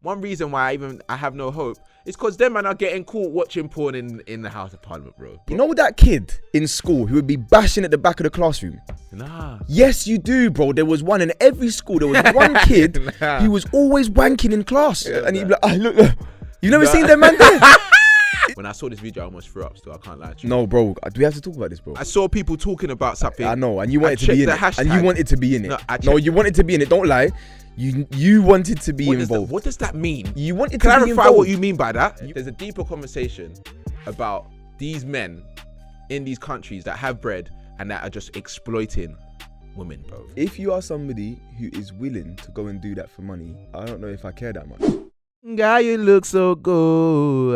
one reason why I have no hope is because them man are getting caught watching porn in the House of Parliament, bro. You know that kid in school who would be bashing at the back of the classroom? Nah. Yes, you do, bro. There was one in every school. There was one kid who was always wanking in class. Yeah, and he'd be like, look. You never seen that man there? When I saw this video, I almost threw up still. I can't lie to you. No, bro. Do we have to talk about this, bro? I saw people talking about something. I know, and you wanted to be in it. Hashtag. And you wanted to be in it. No, you wanted to be in it. Don't lie. You wanted to be involved. What does that mean? You wanted to be clarify involved. what you mean by that. There's a deeper conversation about these men in these countries that have bread and that are just exploiting women, bro. If you are somebody who is willing to go and do that for money, I don't know if I care that much. Guy, you look so good.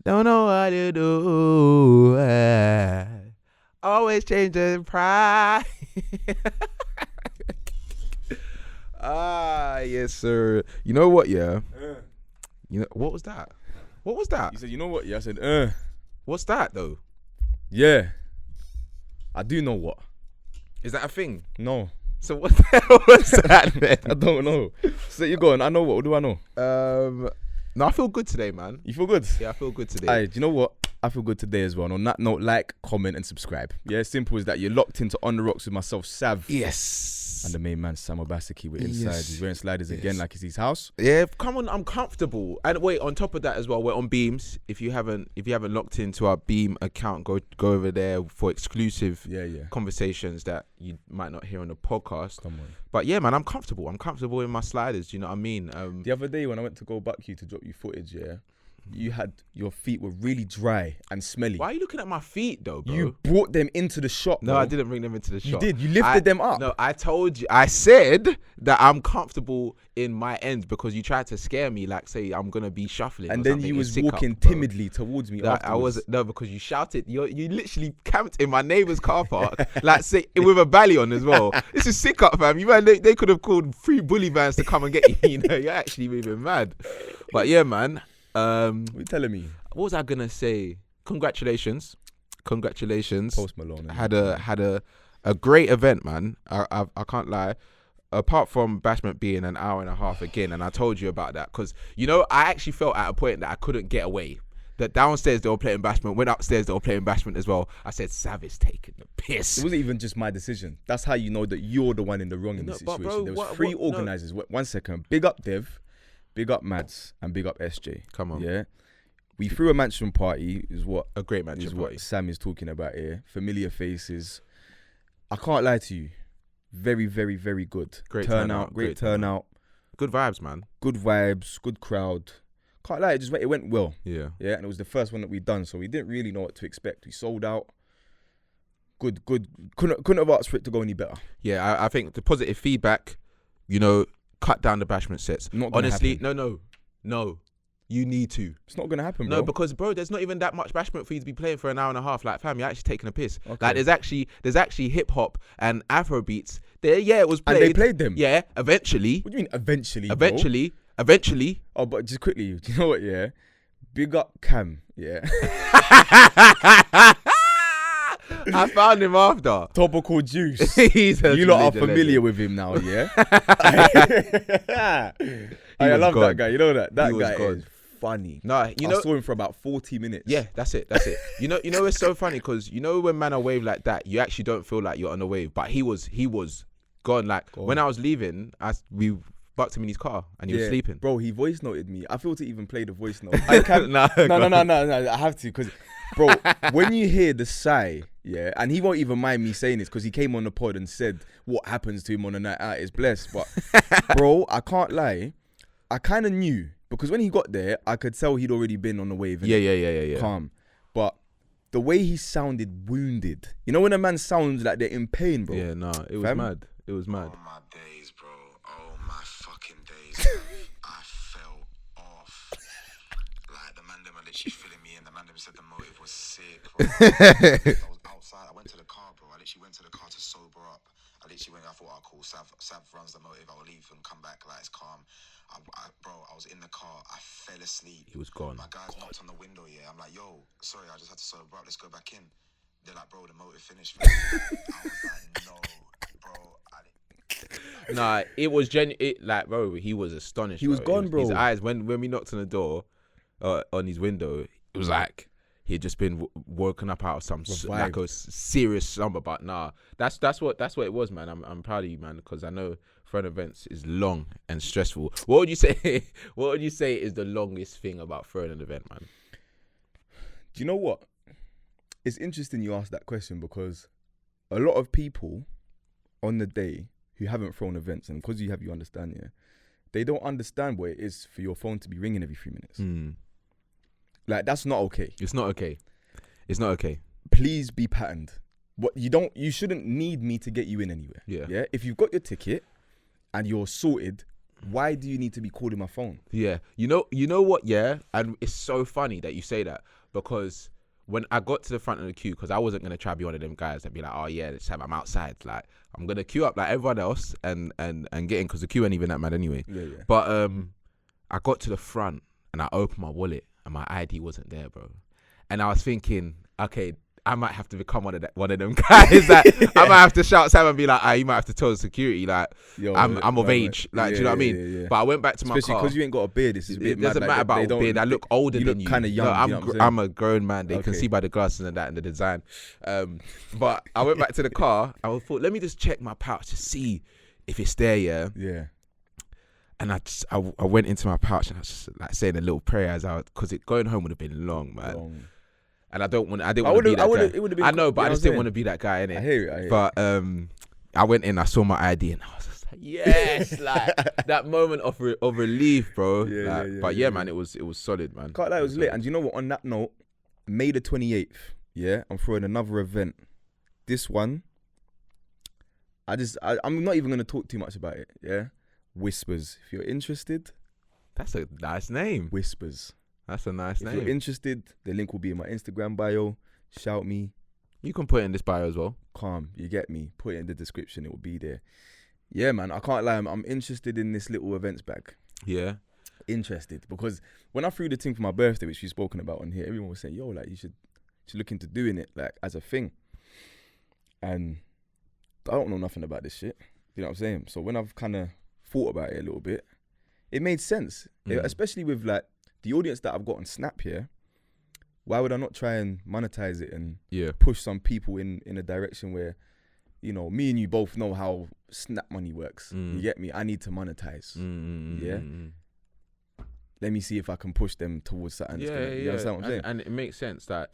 Don't know what to do. Always changing pride. Yes, sir. You know what? Yeah. You know what was that? What was that? You said, you know what? Yeah, I said, What's that though? Yeah. I do know what. Is that a thing? No. So what the hell was that then? I don't know. So you're going, I know what. What do I know? No, I feel good today, man. You feel good? Yeah, I feel good today. Aye, do you know what? I feel good today as well. And on that note, like, comment, and subscribe. Yeah, simple as that. You're locked into On The Rocks with myself, Sav. Yes. And the main man, Sam Obaseki. We're inside. Yes. He's wearing sliders again like it's his house. Yeah, come on, I'm comfortable. And wait, on top of that as well, we're on Beams. If you haven't locked into our Beam account, go over there for exclusive conversations that you might not hear on the podcast. Come on. But yeah, man, I'm comfortable. I'm comfortable in my sliders. Do you know what I mean? The other day when I went to go back you to drop you footage, your feet were really dry and smelly. Why are you looking at my feet though, bro? You brought them into the shop. No, bro. I didn't bring them into the shop. You did. You lifted them up. No, I told you. I said that I'm comfortable in my end because you tried to scare me, like say I'm gonna be shuffling. And or then something. you was Sick walking up, bro. timidly towards me. No, afterwards. because you shouted. You literally camped in my neighbour's car park, like say with a belly on as well. This is sick up, fam. You man, they could have called 3 bully vans to come and get you. You know, you're actually moving mad. But yeah, man. What are you telling me? What was I gonna say? Congratulations. Post Malone had a great event, man. I can't lie. Apart from Bashment being an hour and a half again, and I told you about that because I actually felt at a point that I couldn't get away. That downstairs they were playing Bashment, went upstairs they were playing Bashment as well. I said, Sav is taking the piss. It wasn't even just my decision. That's how you know that you're the one in the wrong in this situation. Bro, there was 3 organisers. No. 1 second. Big up Dev, big up Mads, and big up SJ. Come on. Yeah. We threw a mansion party. Is what a great mansion party. What Sam is talking about here. Familiar faces. I can't lie to you. Very, very, very good. Great turnout. Great turnout. Good vibes, man. Good vibes. Good crowd. Can't lie. It went well. Yeah. Yeah. And it was the first one that we'd done, so we didn't really know what to expect. We sold out. Good. Couldn't have asked for it to go any better. Yeah. I think the positive feedback. Cut down the Bashment sets. Not gonna honestly. happen. No. You need to. It's not gonna happen, bro. No, because bro, there's not even that much Bashment for you to be playing for an hour and a half. Like, fam, you're actually taking a piss. Okay. Like, there's actually hip hop and Afro beats. There, yeah, it was played. And they played them. Yeah, eventually. What do you mean eventually? Eventually. Oh, but just quickly, do you know what? Yeah, big up Cam. Yeah. I found him after. Topical Juice. You lot are familiar with him now, yeah? I love that guy. You know that? That guy is funny. No, I saw him for about 40 minutes. Yeah, that's it. You know it's so funny because when man are wave like that, you actually don't feel like you're on a wave. But he was gone. Like when I was leaving, we bucked him in his car and he was sleeping. Bro, he voice noted me. I feel to even play the voice note. I can't. No. I have to because, bro, when you hear the sigh, yeah, and he won't even mind me saying this because he came on the pod and said what happens to him on a night out is blessed. But, bro, I can't lie. I kind of knew because when he got there, I could tell he'd already been on the wave. Yeah. Calm. But the way he sounded wounded. You know when a man sounds like they're in pain, bro? Yeah, no, it was mad. It was mad. Oh my days, bro. Oh my fucking days. I fell off. Like the mandem are literally filling me in. The mandem said the motive was sick, bro. I was outside. I went to the car, bro. I literally went to the car to sober up. I thought, oh, cool. Sav runs the motive. I'll leave and come back. Like, it's calm. Bro, I was in the car. I fell asleep. He was gone. My guys knocked on the window, yeah. I'm like, yo, sorry, I just had to sober up. Let's go back in. They're like, bro, the motive finished. I was like, no, bro. Nah, it was like, bro, he was astonished. He was gone, bro. His eyes, when we knocked on the door, on his window, it was like he had just been woken up out of some like a serious slumber. But nah, that's what it was, man. I'm proud of you, man, because I know throwing events is long and stressful. What would you say? What would you say is the longest thing about throwing an event, man? Do you know what? It's interesting you asked that question because a lot of people on the day who haven't thrown events, and because you understand, yeah, they don't understand what it is for your phone to be ringing every 3 minutes. Like, that's not okay. It's not okay. It's not okay. Please be patterned. You shouldn't need me to get you in anywhere. Yeah. If you've got your ticket and you're sorted, why do you need to be calling my phone? Yeah. You know what? Yeah. And it's so funny that you say that, because when I got to the front of the queue, because I wasn't going to try to be one of them guys that be like, oh yeah, I'm outside. Like, I'm going to queue up like everyone else and get in, because the queue ain't even that mad anyway. Yeah. But I got to the front and I opened my wallet and my ID wasn't there, bro. And I was thinking, okay, I might have to become one of them guys that I might have to shout Sam and be like, you might have to tell the security, like, I'm of age. Like, do you know what I mean? Yeah. But I went back to my car. Especially because you ain't got a beard. It doesn't matter about a beard. I look older than you. Kind of young. No, I'm a grown man. They can see by the glasses and that and the design. But I went back to the car. I thought, let me just check my pouch to see if it's there. Yeah. And I went into my pouch and I was just like saying a little prayer because going home would have been long, man. And I didn't want to be that guy. It been, I know, but I just didn't want to be that guy, innit? I hear it. But I went in, I saw my ID, and I was just like, yes, like that moment of relief, bro. But yeah, man, it was solid, man. Can't lie, it was lit. And you know what? On that note, May the 28th, yeah, I'm throwing another event. This one, I'm not even gonna talk too much about it. Yeah, Whispers. If you're interested, that's a nice name. Whispers. That's a nice name. If you're interested, the link will be in my Instagram bio. Shout me. You can put it in this bio as well. Calm, you get me. Put it in the description. It will be there. Yeah, man. I can't lie. I'm interested in this little events bag. Yeah. Interested because when I threw the thing for my birthday, which we've spoken about on here, everyone was saying, "Yo, like you should look into doing it like as a thing." And I don't know nothing about this shit. You know what I'm saying? So when I've kind of thought about it a little bit, it made sense, especially with like the audience that I've got on Snap here. Why would I not try and monetize it and push some people in a direction where, you know, me and you both know how Snap money works. You get me? I need to monetize. Yeah. Let me see if I can push them towards something. You understand what I'm saying? And it makes sense that,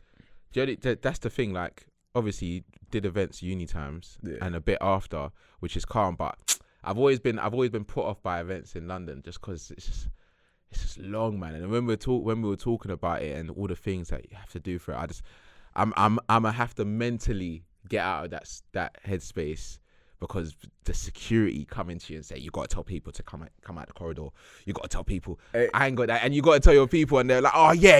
that's the thing. Like, obviously, you did events uni times and a bit after, which is calm. But I've always been put off by events in London just because it's just long, man. And when we were talking about it and all the things that you have to do for it, I'm gonna have to mentally get out of that headspace, because the security coming to you and say you gotta tell people to come out the corridor. You gotta tell people I ain't got that, and you gotta tell your people, and they're like, oh yeah.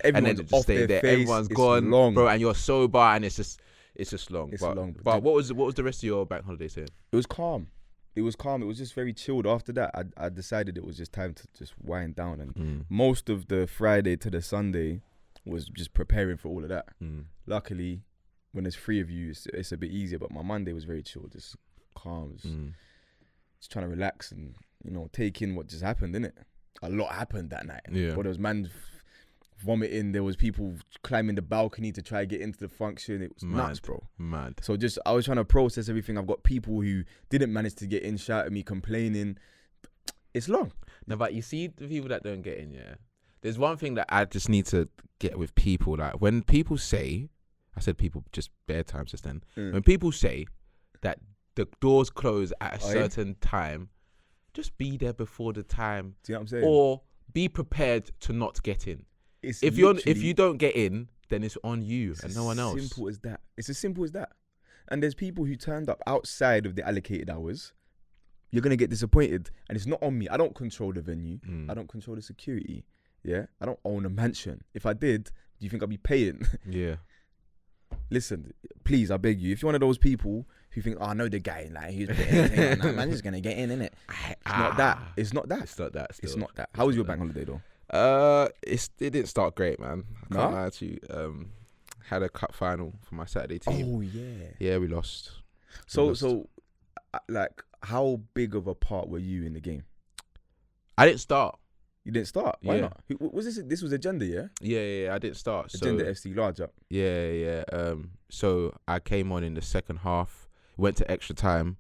And then just stay there. Everyone's gone, long, bro, and you're sober, and it's just long. But what was the rest of your bank holiday saying? It was calm. It was just very chilled. After that, I decided it was just time to just wind down. And most of the Friday to the Sunday was just preparing for all of that. Luckily, when there's 3 of you, it's a bit easier. But my Monday was very chilled, just calm. Just trying to relax and, you know, take in what just happened, innit? A lot happened that night. Yeah. But there was man vomiting. There was people climbing the balcony to try to get into the function. It was nuts, bro. Mad. So I was trying to process everything. I've got people who didn't manage to get in, shout at me, complaining. It's long. No, but you see the people that don't get in, there's one thing that I just need to get with people. Like, when people say, I said people just bare times just then. When people say that the doors close at a certain time, just be there before the time. Do you know what I'm saying? Or be prepared to not get in. If you don't get in, then it's on you and no one else. It's as simple as that. It's as simple as that. And there's people who turned up outside of the allocated hours. You're gonna get disappointed, and it's not on me. I don't control the venue. I don't control the security. Yeah, I don't own a mansion. If I did, do you think I'd be paying? Yeah. Listen, please, I beg you. If you're one of those people who think, oh, I know the guy, like he's man, just gonna get in, innit? It's not that. It's not that. It's not that. It's not that. How was your bank holiday though? It didn't start great, man. I can't lie to you. Had a cup final for my Saturday team. Oh yeah. Yeah, we lost. So like how big of a part were you in the game? I didn't start. You didn't start. Why Yeah. not? Was this? This was Agenda, yeah. Yeah, I didn't start. Agenda So FC large up. yeah. So I came on in the second half. Went to extra time.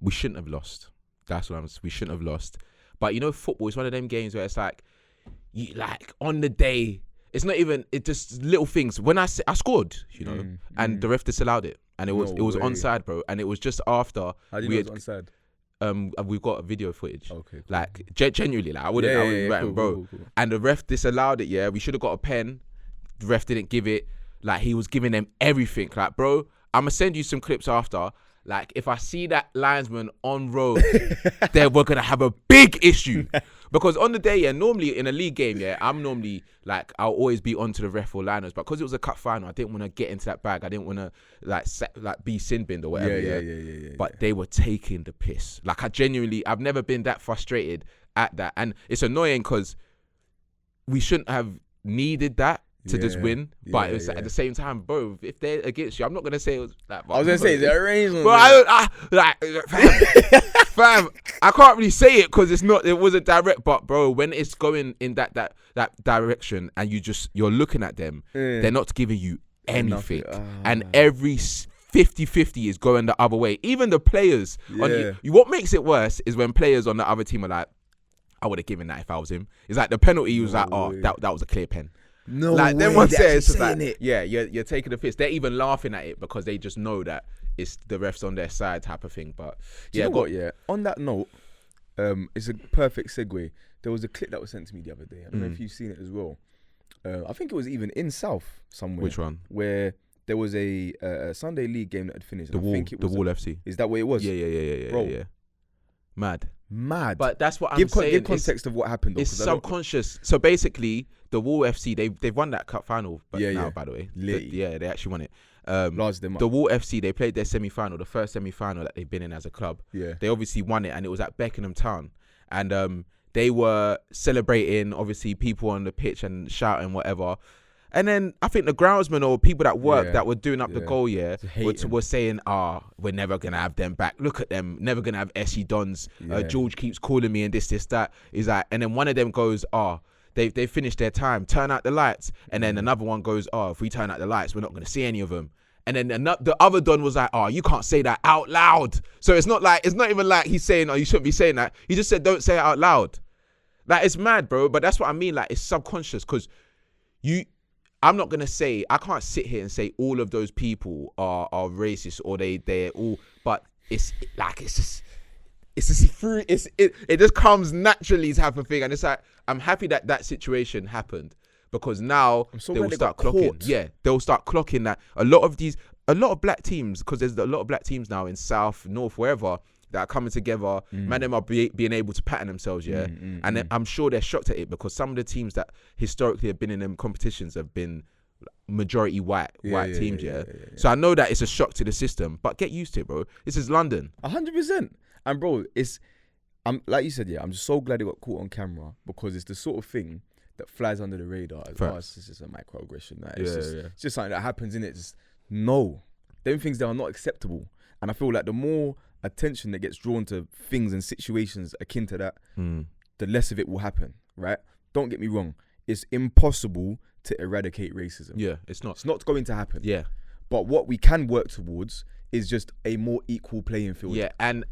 We shouldn't have lost. That's what we shouldn't have lost. But you know, football is one of them games where it's like, you like on the day. It's not even. It just little things. When I scored, you know, and the ref disallowed it, and it was way. onside, bro. And it was just after How do you know it was onside? we've got video footage. Okay. Cool. Like genuinely, like I wouldn't right, cool, bro. Cool. And the ref disallowed it. Yeah, we should have got a pen. The ref didn't give it. Like he was giving them everything. Like, bro, I'ma send you some clips after. Like, if I see that linesman on road, then we're gonna have a big issue. Because on the day, yeah, normally in a league game, yeah, I'm normally like, I'll always be onto the ref or liners. But because it was a cup final, I didn't want to get into that bag. I didn't want to like be sin binned or whatever. Yeah. But they were taking the piss. Like, I've never been that frustrated at that. And it's annoying because we shouldn't have needed that to just win, but it was at the same time, bro. If they're against you, I'm not gonna say it was like. I was gonna say the arrangement. But fam, I can't really say it because it wasn't direct. But bro, when it's going in that direction and you're looking at them, they're not giving you anything, and every 50-50 is going the other way. Even the players, what makes it worse is when players on the other team are like, I would have given that if I was him. It's like the penalty was like, that was a clear pen. No, like way, them one they're says saying like, it. yeah, you're taking the piss. They're even laughing at it because they just know that it's the refs on their side type of thing. But Do you know what? Yeah. On that note, it's a perfect segue. There was a clip that was sent to me the other day. I don't know if you've seen it as well. I think it was even in South somewhere. Which one? Where there was a Sunday League game that had finished. The Wall. I think it was the Wall FC. Is that what it was? Yeah. Bro. Yeah. Mad. But that's what I'm saying. Give context of what happened. Though, it's subconscious. So basically, the Wall FC they've won that cup final. But now, by the way, they actually won it. Large them up. The Wall FC, they played their semi-final, the first semi-final that they've been in as a club. Yeah. They obviously won it, and it was at Beckenham Town, and they were celebrating. Obviously, people on the pitch and shouting whatever. And then I think the groundsmen or people that work that were doing up the goal, were saying, we're never going to have them back. Look at them, never going to have SE Dons. George keeps calling me and this, that. He's like, and then one of them goes, they finished their time, turn out the lights. And then another one goes, if we turn out the lights, we're not going to see any of them. And then the other Don was like, you can't say that out loud. So it's not even like he's saying, you shouldn't be saying that. He just said, don't say it out loud. Like, it's mad, bro. But that's what I mean. Like, it's subconscious because I'm not gonna say, I can't sit here and say all of those people are racist or they're all, but it just comes naturally type of thing, and it's like I'm happy that situation happened because now they'll start clocking. Yeah, they'll start clocking that a lot of black teams, because there's a lot of black teams now in South, North, wherever, that are coming together, them are being able to pattern themselves, and then I'm sure they're shocked at it because some of the teams that historically have been in them competitions have been majority white teams, So I know that it's a shock to the system, but get used to it, bro. This is London. 100%. And bro, I'm like you said, I'm just so glad it got caught on camera because it's the sort of thing that flies under the radar. It's just a microaggression. It's just something that happens in it. No, them things that are not acceptable. And I feel like the more attention that gets drawn to things and situations akin to that, the less of it will happen, right? Don't get me wrong. It's impossible to eradicate racism. Yeah, it's not. It's not going to happen. Yeah. But what we can work towards is just a more equal playing field. Yeah, and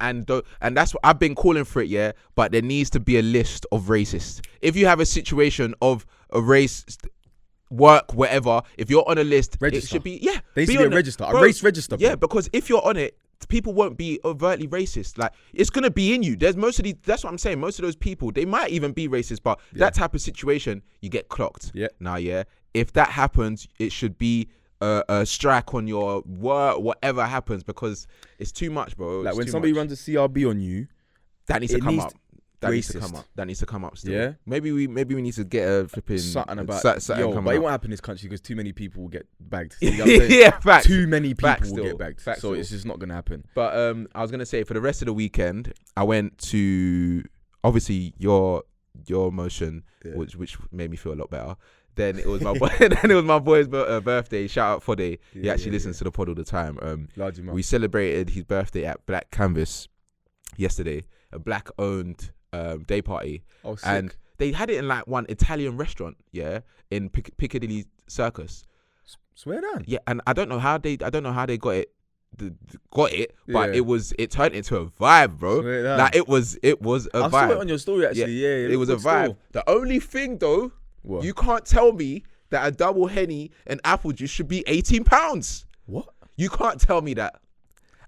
that's what I've been calling for it, but there needs to be a list of racists. If you have a situation of a race, work, whatever, if you're on a list, it should be, there needs to be a register, a race register. Yeah, because if you're on it, people won't be overtly racist. Like, it's gonna be in you. That's what I'm saying. Most of those people, they might even be racist, but that type of situation, you get clocked. Yeah. Now, if that happens, it should be a strike on your work, whatever happens, because it's too much, bro. Like when somebody runs a CRB on you, that needs to come up. That needs to come up still. Yeah. Maybe we need to get a flipping something about but it won't happen in this country because too many people will get bagged. Facts. Too many people will get bagged. So it's just not gonna happen. But I was gonna say, for the rest of the weekend, I went to obviously your motion, which made me feel a lot better. Then it was my boy. Then it was my boy's birthday. Shout out Fode. He actually listens to the pod all the time. We celebrated his birthday at Black Canvas. yesterday, a black-owned day party, Oh, sick. and they had it in like one Italian restaurant, in Piccadilly Circus. Swear down. Yeah, and I don't know how they got it. But Yeah. it turned into a vibe, bro. Swear down. Like it was a I vibe. saw it on your story actually. Yeah, It was a good vibe. still. The only thing though, What? you can't tell me that a double Henny and apple juice should be £18. What? You can't tell me that.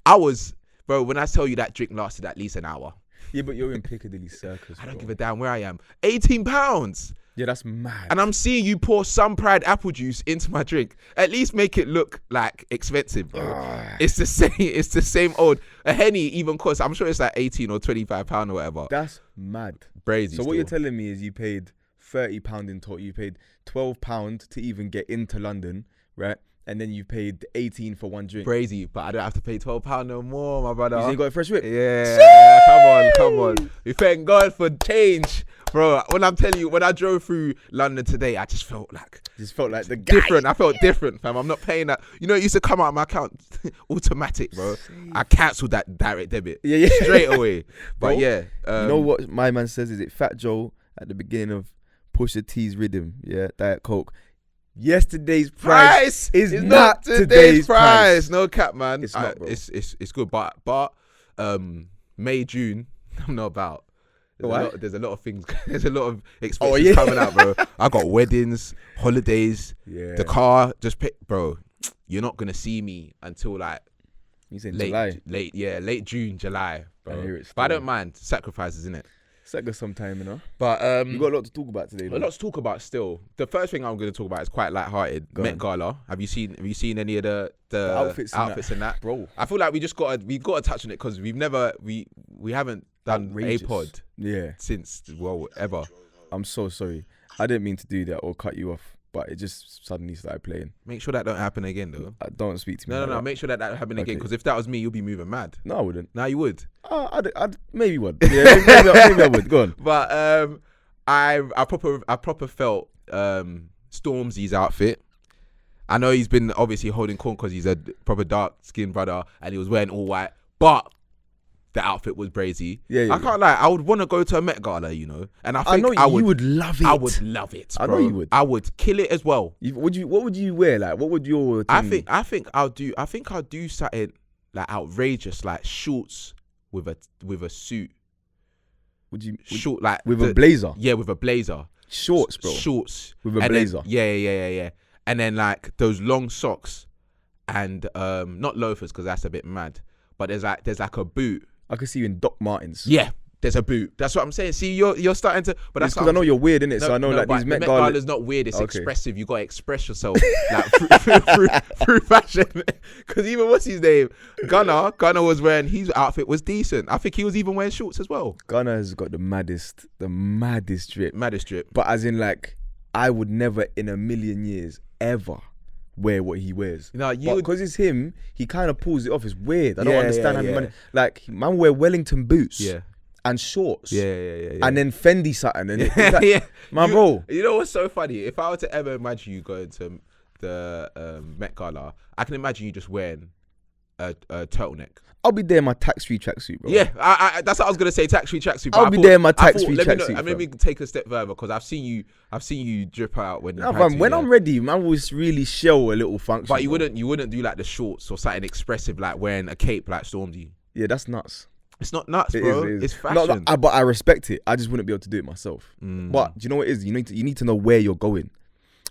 Bro, when I tell you that drink lasted at least an hour. Yeah, but you're in Piccadilly Circus. I don't bro. give a damn where I am. £18. Yeah, that's mad. And I'm seeing you pour some Pride apple juice into my drink. At least make it look like expensive, bro. It's the same. It's the same old. A Henny even costs. I'm sure it's like £18 or £25 or whatever. That's mad. Brazy. So what you're telling me is you paid £30 in total. You paid £12 to even get into London, right? And then you paid 18 for one drink. Brazy, but I don't have to pay £12 no more, my brother. You got a fresh whip. Yeah, come on. We thank God for change, bro. When I'm telling you, when I drove through London today, I just felt like the guy. different. I felt different, fam. I'm not paying that. You know, it used to come out of my account automatic, bro. I cancelled that direct debit straight away. But Bro, yeah, you know what my man says? Is it Fat Joe at the beginning of Pusha T's rhythm? Yeah, Diet Coke. Yesterday's price is not today's price. No cap, man. It's not, bro. It's good, but May, June, I'm not about. There's a lot of things. There's a lot of expenses coming out, bro. I got weddings, holidays, the car. Just pick, bro. You're not gonna see me until like you said July. Late June, July, bro. I hear it But I still. don't mind sacrifices, innit? Second sometime, you know. But We got a lot to talk about today. a lot to talk about still. The first thing I'm going to talk about is quite light-hearted. Met Gala. Have you seen any of the outfits in that? Bro. I feel like we got to touch on it because we haven't done Outrageous. a pod since ever. I'm so sorry. I didn't mean to do that or cut you off, but it just suddenly started playing. Make sure that don't happen again though. Don't speak to me. No. Make sure that happen again because if that was me, you'll be moving mad. No, I wouldn't. Now you would. I'd maybe would. Yeah, maybe I would. Go on. But I proper felt Stormzy's outfit. I know he's been obviously holding court because he's a proper dark skinned brother and he was wearing all white, but the outfit was brazy. I can't lie. I would want to go to a Met Gala, you know, and I think you would love it. I would love it. Bro. I know you would. I would kill it as well. What would you wear? Like, what would your? I think I'll do something like outrageous, like shorts with a suit. Short like with a blazer? Yeah, with a blazer. Shorts, bro. Shorts with a blazer. Yeah. And then like those long socks, and not loafers because that's a bit mad. But there's like a boot. I could see you in Doc Martens. Yeah, there's a boot. That's what I'm saying. See, you're starting to. But that's because I know you're weird, innit? So I know like these Met Met Gala's not weird. It's expressive. You got to express yourself like through fashion. Because even what's his name? Gunna was wearing his outfit was decent. I think he was even wearing shorts as well. Gunna has got the maddest drip. Maddest drip. But as in like, I would never in a million years ever wear what he wears. No, because it's him, he kind of pulls it off. It's weird. I don't understand how man man wear Wellington boots. Yeah. And shorts. Yeah. And then Fendi something. And it's like, bro. You know what's so funny? If I were to ever imagine you going to the Met Gala, I can imagine you just wearing a turtleneck. I'll be there in my tax-free tracksuit, bro. Yeah, I that's what I was gonna say. Tax-free tracksuit. I'll be there in my tax-free tracksuit. Let me take a step further because I've seen you drip out when. I'm ready, man, will really show a little function. But you wouldn't do like the shorts or something expressive like wearing a cape like Stormzy. Yeah, that's nuts. It's not nuts, bro. It is. It's fashion. But I respect it. I just wouldn't be able to do it myself. But do you know what it is? You need to know where you're going.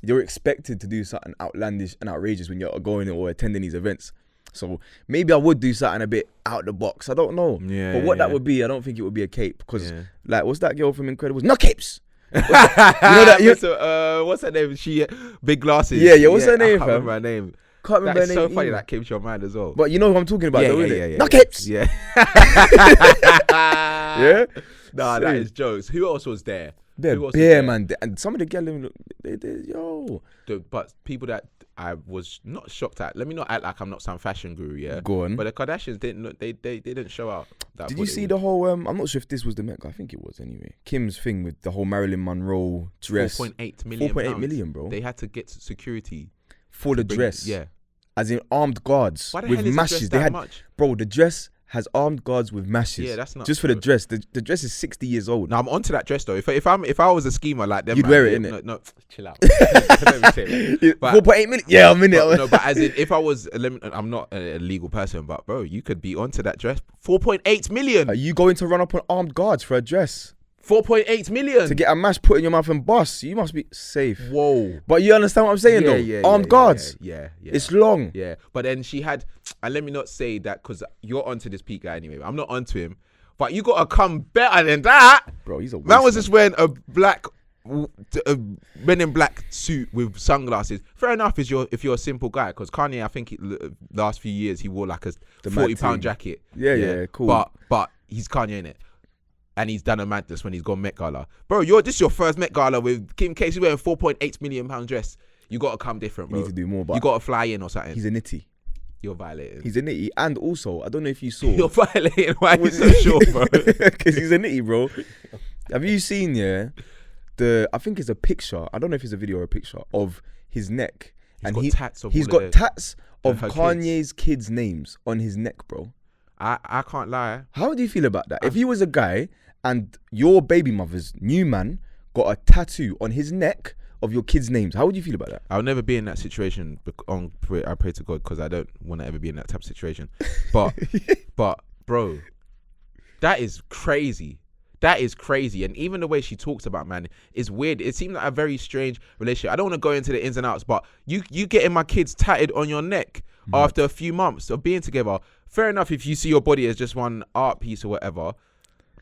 You're expected to do something outlandish and outrageous when you're going or attending these events. So maybe I would do something a bit out the box. I don't know. But what that would be, I don't think it would be a cape. Because like, what's that girl from Incredibles? No capes. You know that? What's her name? She big glasses. Yeah. What's her name? I can't remember her name. Can't remember her name. It's so funny that came to your mind as well. But you know who I'm talking about, though, isn't it? Yeah. No capes. Yeah. Yeah. Nah, that is jokes. Who else was there? Man, and some of the girls, but people that I was not shocked at. Let me not act like I'm not some fashion guru, yeah. Go on. But the Kardashians didn't. They didn't show out. Did you see the whole? I'm not sure if this was the Met. I think it was anyway. Kim's thing with the whole Marilyn Monroe dress. 4.8 million. 4.8 million, bro. They had to get security for the dress. Yeah. As in armed guards Why the with hell is matches. The dress that much? Bro, the dress has armed guards with mashes. Yeah, that's not just for the dress. The dress is 60 years old. No, I'm onto that dress though. If I was a schemer like them, You'd man, wear it, innit? No, chill out. Let me say that. But, 4.8 million. Yeah, I'm in it. No, but as in, if I was, I'm not a legal person, but bro, you could be onto that dress. 4.8 million. Are you going to run up on armed guards for a dress? 4.8 million to get a mash put in your mouth and bust. You must be safe. Whoa. But you understand what I'm saying though? Armed guards. Yeah. It's long. Yeah. But then she had, and let me not say that because you're onto this Pete guy anyway. I'm not onto him. But you got to come better than that. Bro, he's a waste, man was just wearing a men in black suit with sunglasses. Fair enough if you're a simple guy, because Kanye, I think last few years he wore like a £40 jacket. Yeah, cool. But he's Kanye, innit? And he's done a madness when he's gone Met Gala. Bro, this is your first Met Gala with Kim K. She's wearing £4.8 million dress. You got to come different, bro. You need to do more, but you got to fly in or something. He's a nitty. You're violating. He's a nitty. And also, I don't know if you saw. You're violating. Why are you so sure, bro? Because he's a nitty, bro. Have you seen, I think it's a picture. I don't know if it's a video or a picture of his neck. He's got tats of Kanye's kids' names on his neck, bro. I can't lie. How do you feel about that? If you was a guy and your baby mother's new man got a tattoo on his neck of your kids' names, how would you feel about that? I'll never be in that situation. I pray to God because I don't want to ever be in that type of situation. But bro, that is crazy. That is crazy. And even the way she talks about, man, is weird. It seemed like a very strange relationship. I don't want to go into the ins and outs, but you getting my kids tatted on your neck after a few months of being together. Fair enough if you see your body as just one art piece or whatever,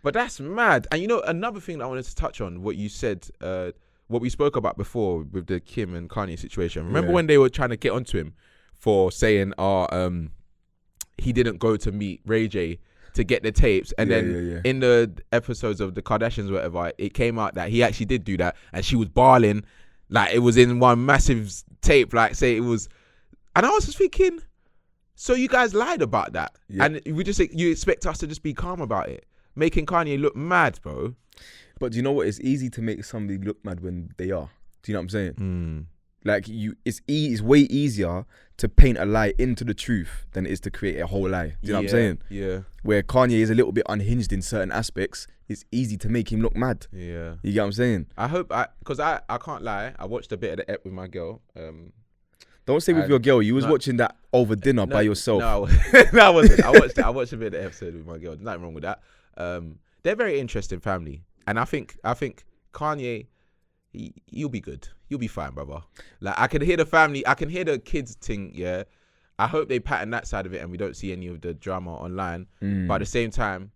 but that's mad. And another thing that I wanted to touch on, what you said, what we spoke about before with the Kim and Kanye situation. Remember when they were trying to get onto him for saying, he didn't go to meet Ray J to get the tapes, and then in the episodes of the Kardashians or whatever, it came out that he actually did do that, and she was bawling, like it was in one massive tape, like say it was, and I was just thinking, so you guys lied about that, and you expect us to just be calm about it, making Kanye look mad, bro. But do you know what? It's easy to make somebody look mad when they are. Do you know what I'm saying? Like it's way easier to paint a lie into the truth than it is to create a whole lie. Do you know what I'm saying? Yeah. Where Kanye is a little bit unhinged in certain aspects, it's easy to make him look mad. Yeah. You get what I'm saying? I hope because I can't lie. I watched a bit of the ep with my girl. Don't say with your girl. You was watching that over dinner by yourself. No, I wasn't. I watched a bit of the episode with my girl. There's nothing wrong with that. They're a very interesting family, and I think Kanye, you'll be good. You'll be fine, brother. Like I can hear the family. I can hear the kids thing. Yeah, I hope they pattern that side of it, and we don't see any of the drama online. But at the same time,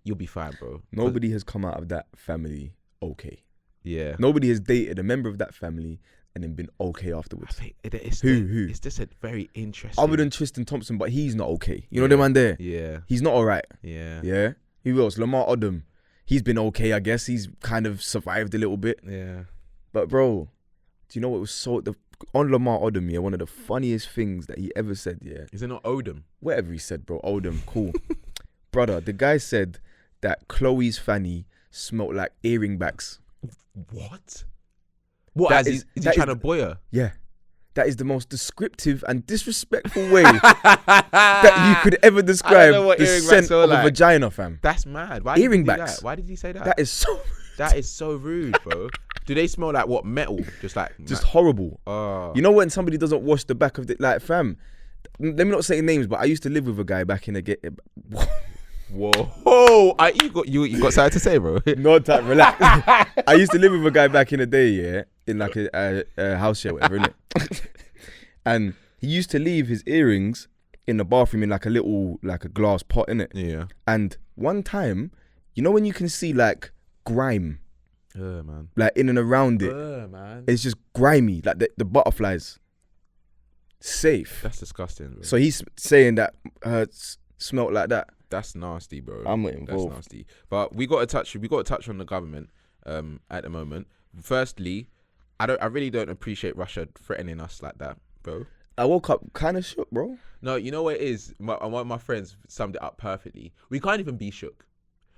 you'll be fine, bro. Nobody has come out of that family okay. Yeah. Nobody has dated a member of that family and then been okay afterwards. Who? It's just a very interesting. Other than Tristan Thompson, but he's not okay. You know the man there? Yeah. He's not all right. Yeah. Yeah? Who else? Lamar Odom. He's been okay, I guess. He's kind of survived a little bit. Yeah. But bro, do you know what was on Lamar Odom, one of the funniest things that he ever said, Is it not Odom? Whatever he said, bro. Odom, cool. Brother, the guy said that Chloe's fanny smelled like earring backs. What? What? Is he trying to boy her? Yeah. That is the most descriptive and disrespectful way that you could ever describe the scent of a vagina, fam. That's mad. Why earring backs. Why did he say that? That is so rude. That is so rude, bro. Do they smell like what? Metal? Just horrible. Oh. You know when somebody doesn't wash the back of the, like, fam, let me not say names, but I used to live with a guy back in the Whoa! You got something to say, bro? No time, relax. I used to live with a guy back in the day, in like a house share, whatever, innit? And he used to leave his earrings in the bathroom in like a glass pot, innit? Yeah. And one time, you know when you can see like grime, man, like in and around it, man, it's just grimy, like the butterflies. Safe. That's disgusting, bro. So he's saying that smelled like that. That's nasty, bro. I'm not involved. That's nasty. But we got to touch on the government at the moment. Firstly, I really don't appreciate Russia threatening us like that, bro. I woke up kind of shook, bro. No, you know what it is? One of my friends summed it up perfectly. We can't even be shook.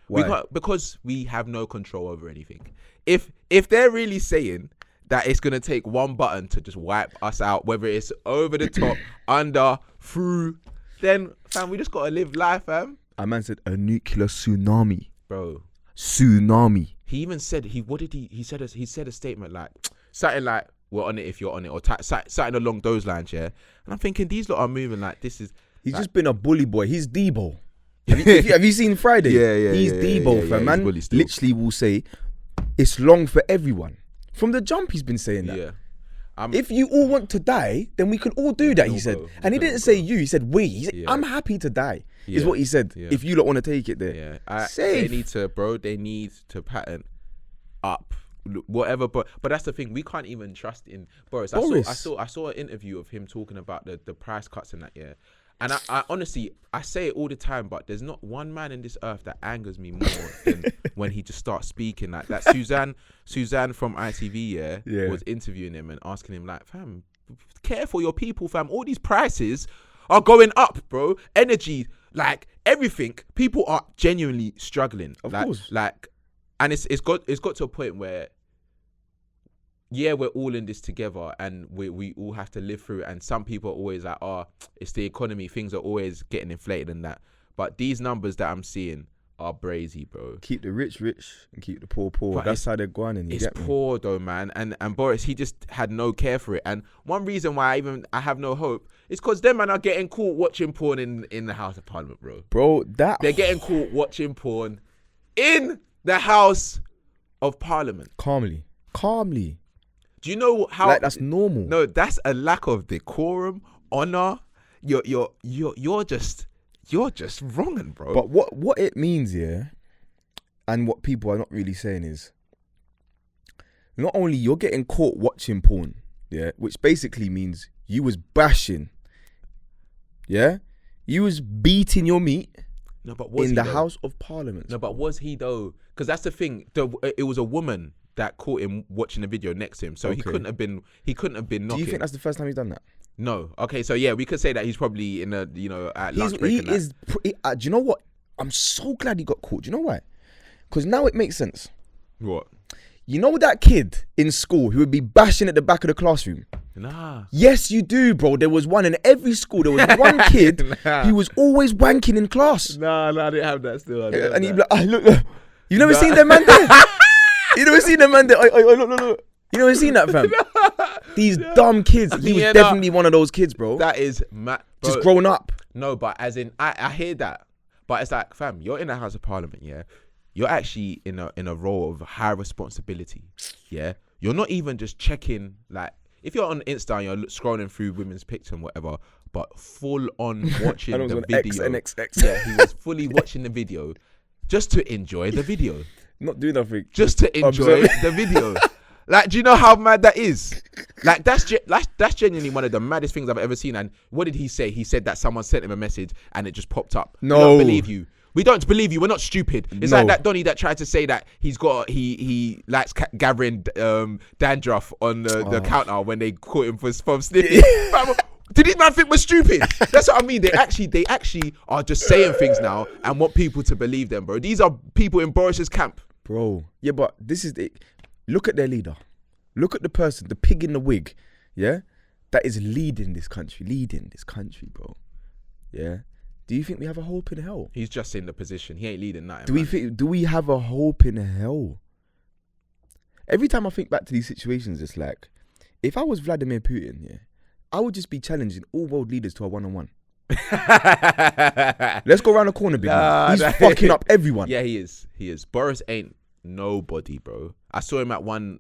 Why? Because we have no control over anything. If they're really saying that it's gonna take one button to just wipe us out, whether it's over the top, under, through, then fam, we just gotta live life, fam. A man said a nuclear tsunami. Bro. Tsunami. He even said, he said a statement like, something like, we're on it if you're on it, or something along those lines, yeah? And I'm thinking, these lot are moving like this is... He's like, just been a bully boy. He's Debo. Have you seen Friday? Yeah. He's Debo, fam. Man literally will say, it's long for everyone. From the jump, he's been saying that. Yeah. If you all want to die, then we can all do that, he said. And he didn't say you, he said we. He said, I'm happy to die, is what he said. Yeah. If you lot want to take it there. Yeah. Safe. They need to pattern up. Whatever, but that's the thing. We can't even trust in Boris. I saw an interview of him talking about the price cuts and that, yeah. And I honestly, I say it all the time, but there's not one man in this earth that angers me more than when he just starts speaking like that. Suzanne from ITV, was interviewing him and asking him like, fam, care for your people, fam. All these prices are going up, bro. Energy, like everything. People are genuinely struggling. Of course. Like, and it's got to a point where, yeah, we're all in this together and we all have to live through it. And some people are always like, oh, it's the economy. Things are always getting inflated and that. But these numbers that I'm seeing are brazy, bro. Keep the rich and keep the poor. But that's how they're going. It's poor though, man. And Boris, he just had no care for it. And one reason why I have no hope is because them man are getting caught watching porn in the House of Parliament, bro. Bro, they're getting caught watching porn in the House of Parliament. Calmly. Do you know how? Like that's normal. No, that's a lack of decorum, honor. You're just wronging, bro. But what it means, yeah, and what people are not really saying is, not only you're getting caught watching porn, yeah, which basically means you was bashing, yeah, you was beating your meat. No, but was in he the though? House of Parliament. No, but was he though? Because that's the thing. It was a woman that caught him watching the video next to him, so he couldn't have been knocking. Do you think that's the first time he's done that? No. Okay, so yeah, we could say that he's probably in a at lunch break. Do you know what? I'm so glad he got caught. Do you know why? Because now it makes sense. What? You know that kid in school who would be bashing at the back of the classroom? Nah. Yes, you do, bro. There was one in every school. There was one kid who was always wanking in class. Nah, I didn't have that still. And he'd be like, look. You've never seen them man there? You never seen them man there? Look. You never seen that, fam? These dumb kids. He was definitely one of those kids, bro. That is mad. Just growing up. No, but as in, I hear that. But it's like, fam, you're in the House of Parliament, yeah? You're actually in a role of high responsibility, yeah? You're not even just checking, like, if you're on Insta and you're scrolling through women's pictures and whatever, but full on watching the video. Yeah, he was fully watching the video just to enjoy the video. Not doing nothing. Just to enjoy the video. Like, do you know how mad that is? Like, that's genuinely one of the maddest things I've ever seen. And what did he say? He said that someone sent him a message and it just popped up. No. We don't believe you. We don't believe you. We're not stupid. It's like that Donny that tried to say that he likes gathering dandruff on the counter when they caught him from sniffing. Did these man think we're stupid? That's what I mean. They actually are just saying things now and want people to believe them, bro. These are people in Boris's camp. Bro. Yeah, but this is it. Look at their leader. Look at the person, the pig in the wig, yeah? That is leading this country, bro. Yeah? Do you think we have a hope in hell? He's just in the position. He ain't leading nothing. Do we have a hope in hell? Every time I think back to these situations, it's like, if I was Vladimir Putin, yeah, I would just be challenging all world leaders to a one-on-one. Let's go around the corner, big man. He's fucking up everyone. Yeah, he is. Boris ain't nobody, bro. I saw him at one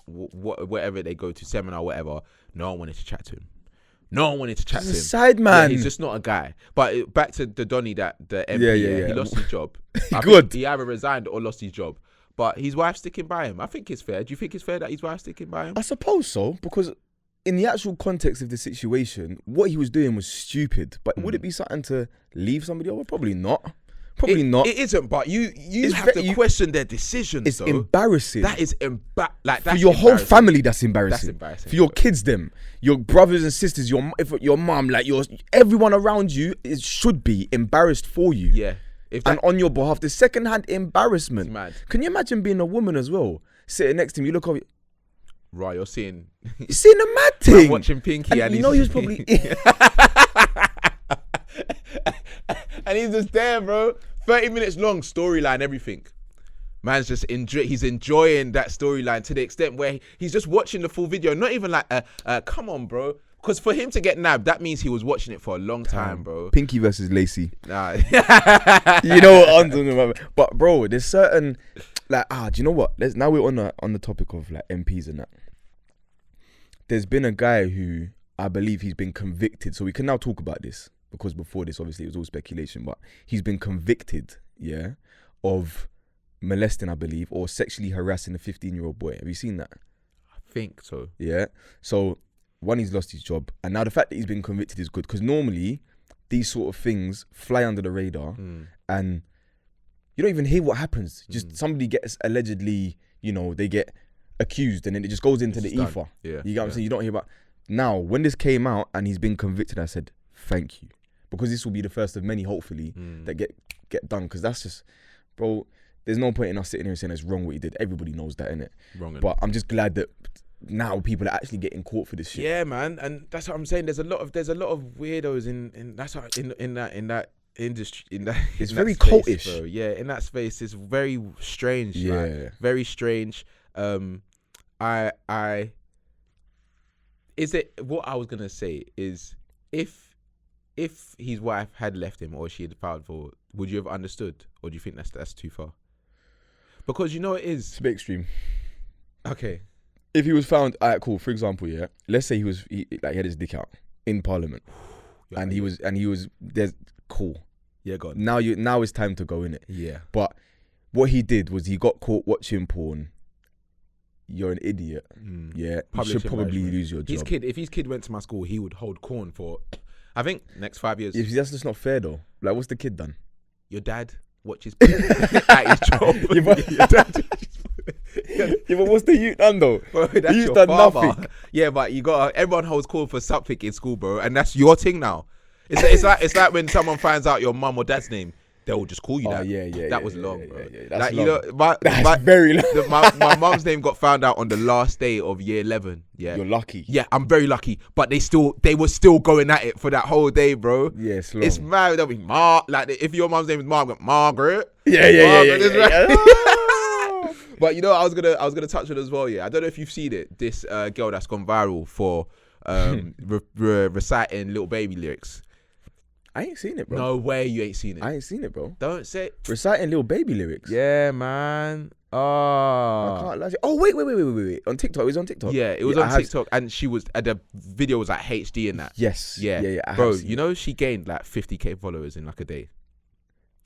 whatever they go to, seminar, whatever. No one wanted to chat to him. He's a side man. Yeah, he's just not a guy. But back to the Donny, the MP, he lost his job. Good. He either resigned or lost his job. But his wife's sticking by him. I think it's fair. Do you think it's fair that his wife's sticking by him? I suppose so, because in the actual context of the situation, what he was doing was stupid. But would it be something to leave somebody over? Probably not. Not. It isn't, but you have to question their decisions. It's embarrassing. That is for your whole family. That's embarrassing. For your kids, your brothers and sisters, your mum, like everyone around you, it should be embarrassed for you. Yeah. And on your behalf, the second-hand embarrassment. It's mad. Can you imagine being a woman as well, sitting next to him? You look over. Right, you're seeing a mad thing. I'm watching Pinky, and you know he was probably. And he's just there, bro. 30 minutes long, storyline, everything. Man's just he's enjoying that storyline to the extent where he's just watching the full video. Not even like, come on, bro. Because for him to get nabbed, that means he was watching it for a long time, bro. Pinky versus Lacey. Nah. You know what I'm talking about. But bro, there's certain like do you know what? Now we're on the topic of like MPs and that. There's been a guy who I believe he's been convicted. So we can now talk about this because before this, obviously, it was all speculation. But he's been convicted, of molesting, I believe, or sexually harassing a 15-year-old boy. Have you seen that? I think so. Yeah. So one, he's lost his job, and now the fact that he's been convicted is good because normally these sort of things fly under the radar, and you don't even hear what happens. Just somebody gets allegedly, they get accused, and then it just goes into the ether. Yeah. You get what I'm saying? You don't hear about. Now, when this came out and he's been convicted, I said, thank you. Because this will be the first of many, hopefully, that get done. Because that's just, bro, there's no point in us sitting here saying it's wrong what he did. Everybody knows that, innit? Wrong. But I'm just glad that now people are actually getting caught for this shit. Yeah, man. And that's what I'm saying. There's a lot of weirdos in that industry. It's very space, cultish. bro. Yeah, in that space, it's very strange. Yeah. Like, very strange. Is it what I was gonna say is if his wife had left him or she had filed for, would you have understood, or do you think that's too far? Because it is. It's a bit extreme. Okay. If he was found, alright, cool. For example, let's say he had his dick out in Parliament, and he was there's cool. Yeah, God. Now it's time to go in it. Yeah. But what he did was he got caught watching porn. You're an idiot. Yeah, you should probably lose your job. If his kid went to my school, he would hold corn for, I think, next 5 years. If that's just not fair though. Like, what's the kid done? Your dad watches at his job. But what's the youth done though? Bro, that's You've your done father. nothing. Yeah, but everyone holds corn for something in school, bro, and that's your thing now. It's like when someone finds out your mum or dad's name. They'll just call you that. That was long, bro. That's long. That's very long. My mum's name got found out on the last day of year 11. Yeah, you're lucky. Yeah, I'm very lucky. But they were still going at it for that whole day, bro. Yeah, it's mad. They'll be like if your mum's name is Margaret. Yeah. But I was gonna touch on it as well. Yeah, I don't know if you've seen it. This girl that's gone viral for reciting Little Baby lyrics. I ain't seen it, bro. No way you ain't seen it. I ain't seen it, bro. Don't say reciting Little Baby lyrics. Yeah, man. I can't lie. Oh wait. On TikTok, it was on TikTok. Yeah, it was on TikTok, and she was. The video was like HD and that. Yes. Yeah. Bro, she gained like 50k followers in like a day.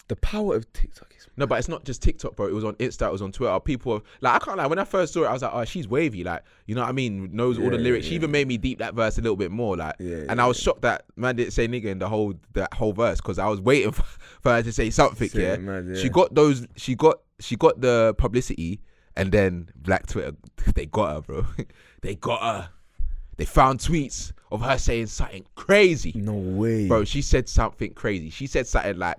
The power of TikTok is... No, but it's not just TikTok, bro. It was on Insta, it was on Twitter. People are, like, I can't lie. When I first saw it, I was like, oh, she's wavy. Like, you know what I mean? Knows all the lyrics. She even made me deep that verse a little bit more. Like, and I was shocked that man didn't say nigga in that whole verse because I was waiting for her to say something. She got the publicity, and then Black Twitter, they got her, bro. They got her. They found tweets of her saying something crazy. No way, bro. She said something crazy. She said something like,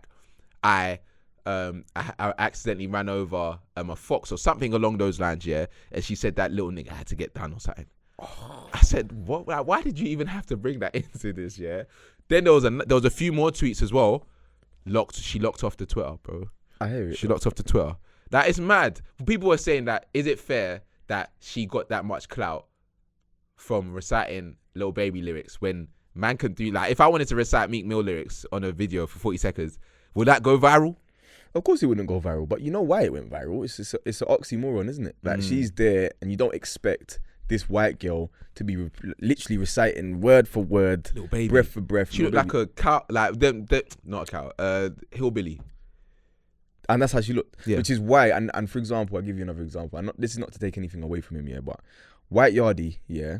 I accidentally ran over a fox or something along those lines, yeah. And she said that little nigga had to get done or something. I said, what? Why did you even have to bring that into this, yeah? Then there was a few more tweets as well. She locked off the Twitter, bro. I hear it. She locked off the Twitter. That is mad. People were saying that, is it fair that she got that much clout from reciting Little Baby lyrics when man can do, like, if I wanted to recite Meek Mill lyrics on a video for 40 seconds, would that go viral? Of course it wouldn't go viral, but you know why it went viral? It's an oxymoron, isn't it? Like, she's there and you don't expect this white girl to be literally reciting word for word, breath for breath. She looked like a cow, like not a cow, hillbilly. And that's how she looked, which is why, and for example, I'll give you another example. This is not to take anything away from him, yeah, but White Yardie, yeah,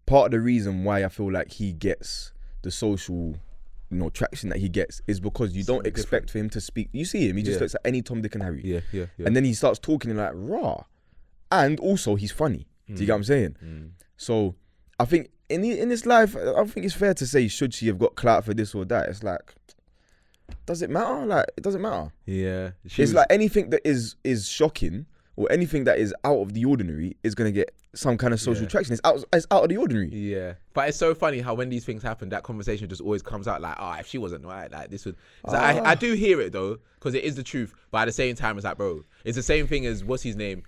part of the reason why I feel like he gets the social, traction that he gets is because you don't expect for him to speak. You see him, he just looks like any Tom, Dick and Harry. Yeah. And then he starts talking like raw. And also he's funny. Do you get what I'm saying? So I think in this life, I think it's fair to say, should she have got clout for this or that? It's like, does it matter? Like, it doesn't matter. Yeah. Like anything that is shocking or anything that is out of the ordinary is going to get some kind of social traction. It's out of the ordinary. Yeah, but it's so funny how when these things happen, that conversation just always comes out like, oh, if she wasn't right, like this would. Like, I do hear it though, because it is the truth. But at the same time, it's like, bro, it's the same thing as what's his name,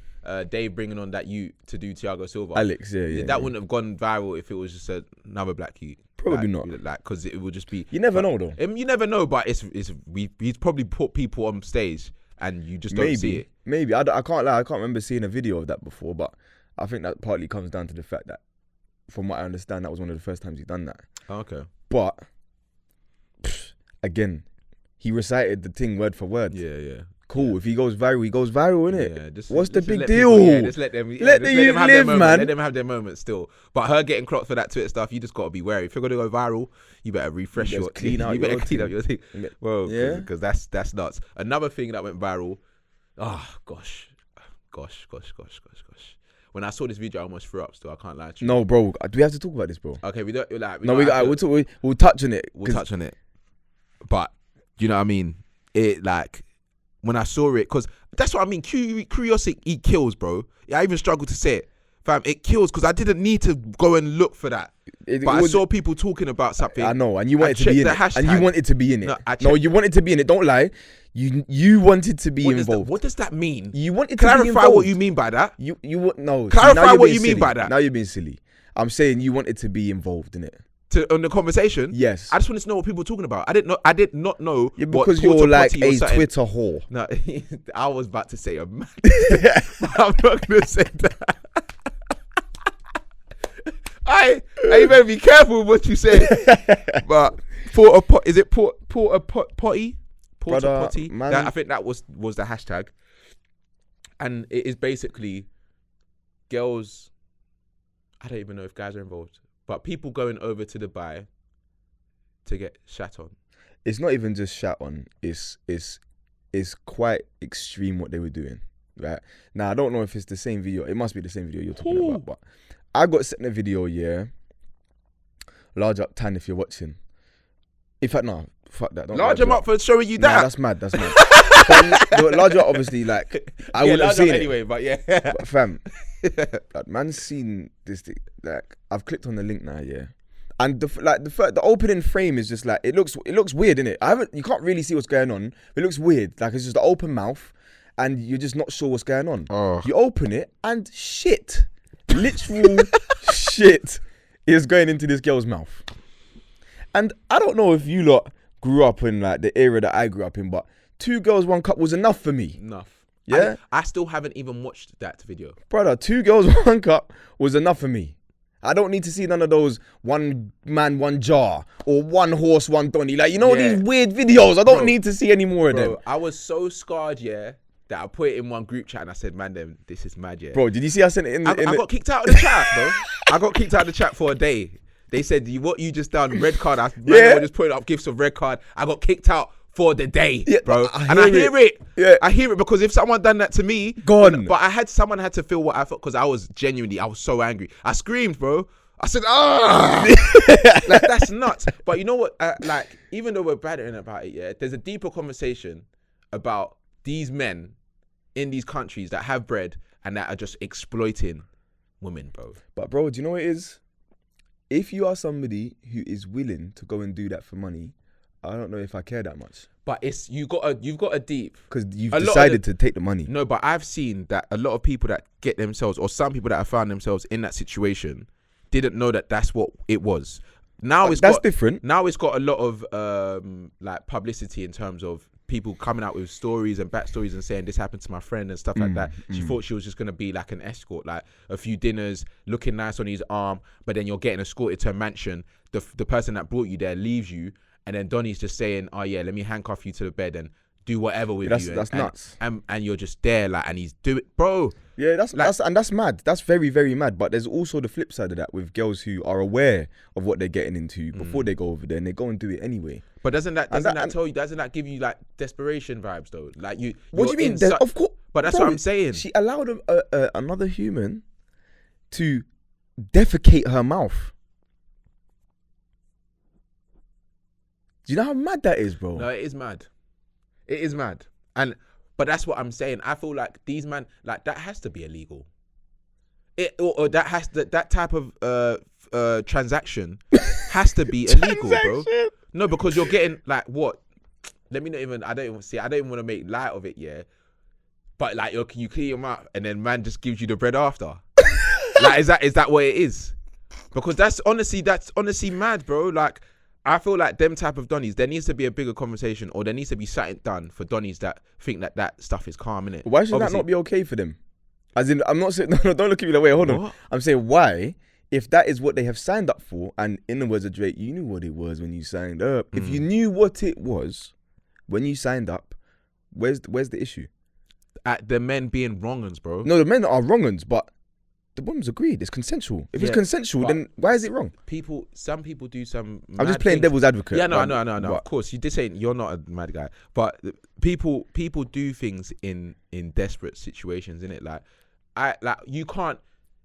Dave bringing on that youth to do Thiago Silva. Alex, yeah. That wouldn't have gone viral if it was just another black youth. Probably not. Like, because it would just be. You never know though. You never know, but he's probably put people on stage and you just don't see it. Maybe I can't lie. I can't remember seeing a video of that before, but I think that partly comes down to the fact that, from what I understand, that was one of the first times he'd done that. Oh, okay. But again, he recited the thing word for word. Yeah. Cool. If he goes viral, innit? Yeah, what's the big deal? Just let them. Let the youth live, man. Let them have their moment still. But her getting clocked for that Twitter stuff, you just gotta be wary. If you're gonna go viral, you better refresh your. Clean out. You better clean up your thing. Well, yeah, because that's nuts. Another thing that went viral. Oh gosh. When I saw this video, I almost threw up. Still, I can't lie to you. No, bro. Do we have to talk about this, bro? Okay, we don't. Like, we'll touch on it. We'll touch on it. But you know what I mean? It like when I saw it, because that's what I mean. Curiosity kills, bro. Yeah, I even struggle to say it, fam. It kills because I didn't need to go and look for that. I saw people talking about something. I know, and you wanted to be in it. And you wanted to be in it. No, you wanted to be in it. Don't lie. You wanted to be involved. What does that mean? You wanted to be involved. Clarify what you mean by that. No. Clarify what you mean by that. Now you're being silly. I'm saying you wanted to be involed in it. On the conversation? Yes. I just wanted to know what people were talking about. I did not know. Yeah, because you're like a Twitter whore. No, I was about to say a man. I'm not gonna say that. I you better be careful with what you say. But Porta Potty? Porta Potty? I think that was the hashtag. And it is basically girls. I don't even know if guys are involved, but people going over to Dubai to get shat on. It's not even just shat on. It's quite extreme what they were doing. Right now, I don't know if it's the same video. It must be the same video you're talking about. But I got sent a video. Yeah, large up Tan if you're watching. In fact, no, fuck that. Don't large him up for showing you that. Nah, that's mad. But large up, obviously, like I wouldn't have seen it anyway. But yeah, but fam, like, man's seen this thing. Like I've clicked on the link now. Yeah. And the opening frame is just like it looks weird, innit? You can't really see what's going on. But it looks weird. Like it's just an open mouth, and you're just not sure what's going on. Oh. You open it, and literal shit is going into this girl's mouth. And I don't know if you lot grew up in like the era that I grew up in, but 2 girls, 1 cup was enough for me. Enough. Yeah. I still haven't even watched that video, brother. 2 girls, 1 cup was enough for me. I don't need to see none of those 1 man, 1 jar or 1 horse, 1 donny. Like, these weird videos. I don't need to see any more of them. I was so scarred, that I put it in one group chat and I said, man, this is mad, Bro, did you see I sent it in? I got kicked out of the chat, bro. I got kicked out of the chat for a day. They said, what you just done, red card. I was just putting up gifts of red card. I got kicked out for the day, bro. I hear it. Yeah. I hear it because if someone done that to me, gone. But someone had to feel what I felt because I was so angry. I screamed, bro. I said, like that's nuts. But you know what? Like even though we're battering about it, there's a deeper conversation about these men in these countries that have bread and that are just exploiting women, bro. But bro, do you know what it is? If you are somebody who is willing to go and do that for money, I don't know if I care that much. But you've got a deep, because you've decided to take the money. No, but I've seen that a lot of people that get themselves, or some people that have found themselves in that situation, didn't know that that's what it was. Now that's different. Now it's got a lot of like publicity in terms of people coming out with stories and backstories and saying this happened to my friend and stuff like that. She thought she was just gonna be like an escort, like a few dinners, looking nice on his arm, but then you're getting escorted to a mansion. The person that brought you there leaves you, and then Donnie's just saying, "Oh yeah, let me handcuff you to the bed and do whatever with you." That's nuts. And you're just there, like, and he's doing, bro. Yeah, that's mad. That's very, very mad. But there's also the flip side of that with girls who are aware of what they're getting into before they go over there, and they go and do it anyway. But doesn't that give you like desperation vibes though? Like you. What do you mean? Of course. But that's what I'm saying. She allowed another human to defecate her mouth. Do you know how mad that is, bro? No, it is mad. It is mad. But that's what I'm saying. I feel like these man, like that has to be illegal. Or that type of transaction has to be illegal, bro. No, because you're getting like what? Let me not even. I don't even want to make light of it, yeah. But like, you clear your mouth and then man just gives you the bread after. Like, is that what it is? Because that's honestly mad, bro. Like, I feel like them type of donnies, there needs to be a bigger conversation, or there needs to be something done for donnies that think that stuff is calm, innit? Why should that not be okay for them? As in, I'm not saying, no, don't look at me that way, hold on. I'm saying, why, if that is what they have signed up for, and in the words of Drake, you knew what it was when you signed up. If you knew what it was when you signed up, where's the issue? At the men being wrong-uns, bro. No, the men are wrong-uns, but the women's agreed. It's consensual. If it's consensual, then why is it wrong? Some people do some. I'm just playing devil's advocate. Yeah, no. Of course, you did say you're not a mad guy, but people do things in desperate situations, innit?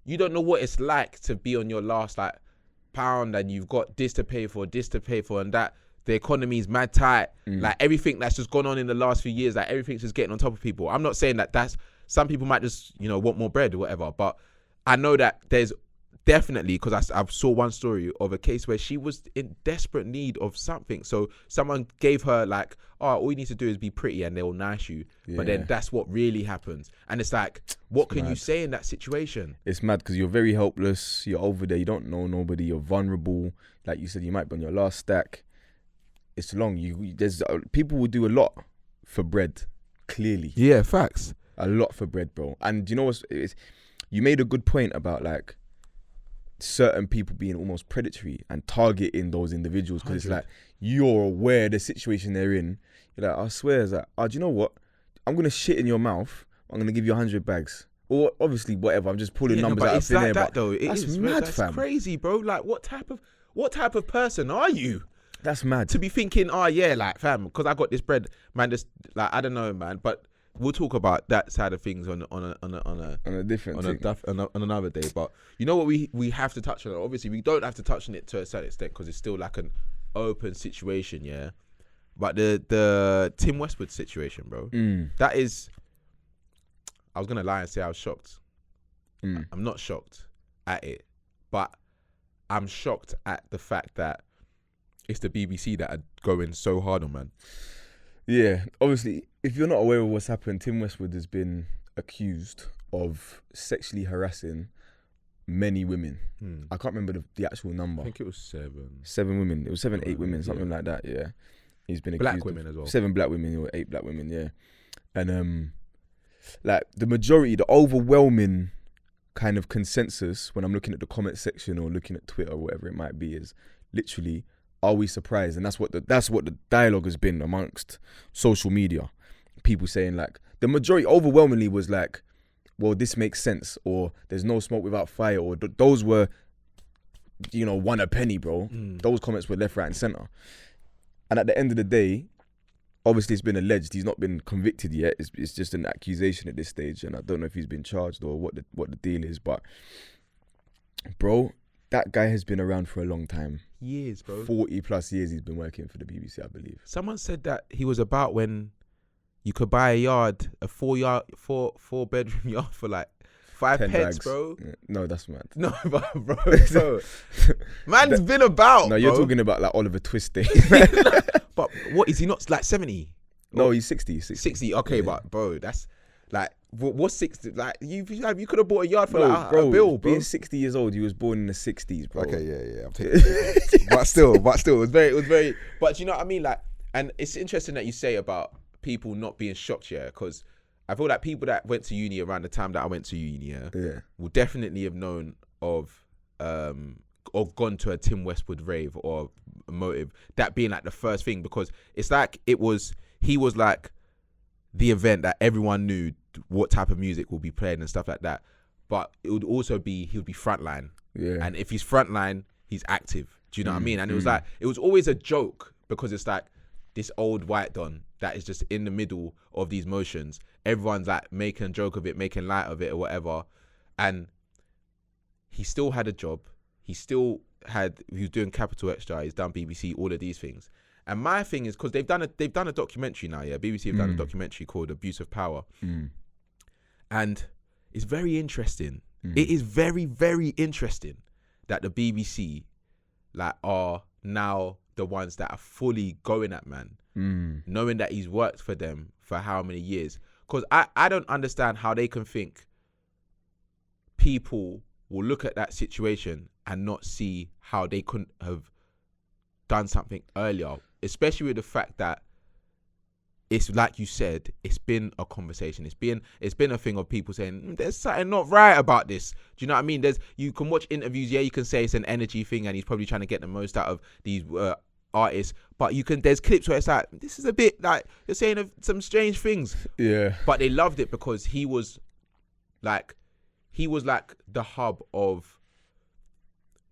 You don't know what it's like to be on your last like pound, and you've got this to pay for, and that. The economy's mad tight. Like everything that's just gone on in the last few years, like everything's just getting on top of people. I'm not saying that's some people might just want more bread or whatever, but I know that there's definitely, because I saw one story of a case where she was in desperate need of something. So someone gave her like, oh, all you need to do is be pretty and they'll nice you. Yeah. But then that's what really happens. And it's like, what can you say in that situation? It's mad because you're very helpless. You're over there. You don't know nobody. You're vulnerable. Like you said, you might be on your last stack. It's long. There's people will do a lot for bread, clearly. Yeah, facts. A lot for bread, bro. And you know what? You made a good point about like certain people being almost predatory and targeting those individuals, because it's like you're aware of the situation they're in. You're like, I swear, it's like, do you know what? I'm gonna shit in your mouth. I'm gonna give you 100 bags, or obviously whatever. I'm just pulling numbers out of thin air. That though. That's mad, fam. That's crazy, bro. Like, what type of person are you? That's mad. To be thinking, like, fam, because I got this bread, man. Just like, I don't know, man. But we'll talk about that side of things on a different thing. On another day. But you know what we have to touch on it. Obviously, we don't have to touch on it to a certain extent because it's still like an open situation, yeah. But the Tim Westwood situation, bro, that is. I was gonna lie and say I was shocked. I'm not shocked at it, but I'm shocked at the fact that it's the BBC that are going so hard on, man. Yeah, obviously, if you're not aware of what's happened, Tim Westwood has been accused of sexually harassing many women. I can't remember the actual number. I think it was 7. 7 women. It was 7, 8 women, something like that, yeah. He's been accused black women as well. 7 black women or 8 black women, yeah. And like the majority, the overwhelming kind of consensus when I'm looking at the comment section or looking at Twitter or whatever it might be is literally, are we surprised? And that's what the dialogue has been amongst social media. People saying like, the majority overwhelmingly was like, well, this makes sense, or there's no smoke without fire, or those were, one a penny, bro. Those comments were left, right and center. And at the end of the day, obviously it's been alleged. He's not been convicted yet. It's just an accusation at this stage. And I don't know if he's been charged or what the deal is, but bro, that guy has been around for a long time. Years, bro. 40 plus years he's been working for the BBC, I believe. Someone said that he was about when you could buy a yard, a 4 bedroom yard for like 5 pence, bags. Bro. Yeah. No, that's mad. No, but bro. Man's been about. No, you're talking about like Oliver Twist day. But what is he not like 70? No, he's 60. 60. Okay, yeah. But bro, that's like what's 60? Like you could have bought a yard for a bill, bro. Being 60 years old, he was born in the 60s, bro. Okay, yeah. I'm taking it. but still, it was very. But you know what I mean, like, and it's interesting that you say about people not being shocked, yeah, because I feel like people that went to uni around the time that I went to uni, yeah, will definitely have known of gone to a Tim Westwood rave or a motive, that being like the first thing, because it's like he was like the event that everyone knew what type of music will be played and stuff like that. But it would also be, he would be frontline. Yeah. And if he's frontline, he's active. Do you know what I mean? And it was like, it was always a joke, because it's like this old white don that is just in the middle of these motions. Everyone's like making a joke of it, making light of it or whatever. And he still had a job. He was doing Capital Extra. He's done BBC, all of these things. And my thing is, because they've done a documentary now, yeah. BBC have done a documentary called Abuse of Power, and it's very interesting. It is very, very interesting that the BBC like are now the ones that are fully going at man, knowing that he's worked for them for how many years. Because I don't understand how they can think people will look at that situation and not see how they couldn't have done something earlier, especially with the fact that it's like you said, it's been a conversation. It's been a thing of people saying there's something not right about this. Do you know what I mean? You can watch interviews. Yeah, you can say it's an energy thing, and he's probably trying to get the most out of these artists. But there's clips where it's like, this is a bit like you're saying some strange things. Yeah. But they loved it because he was like the hub of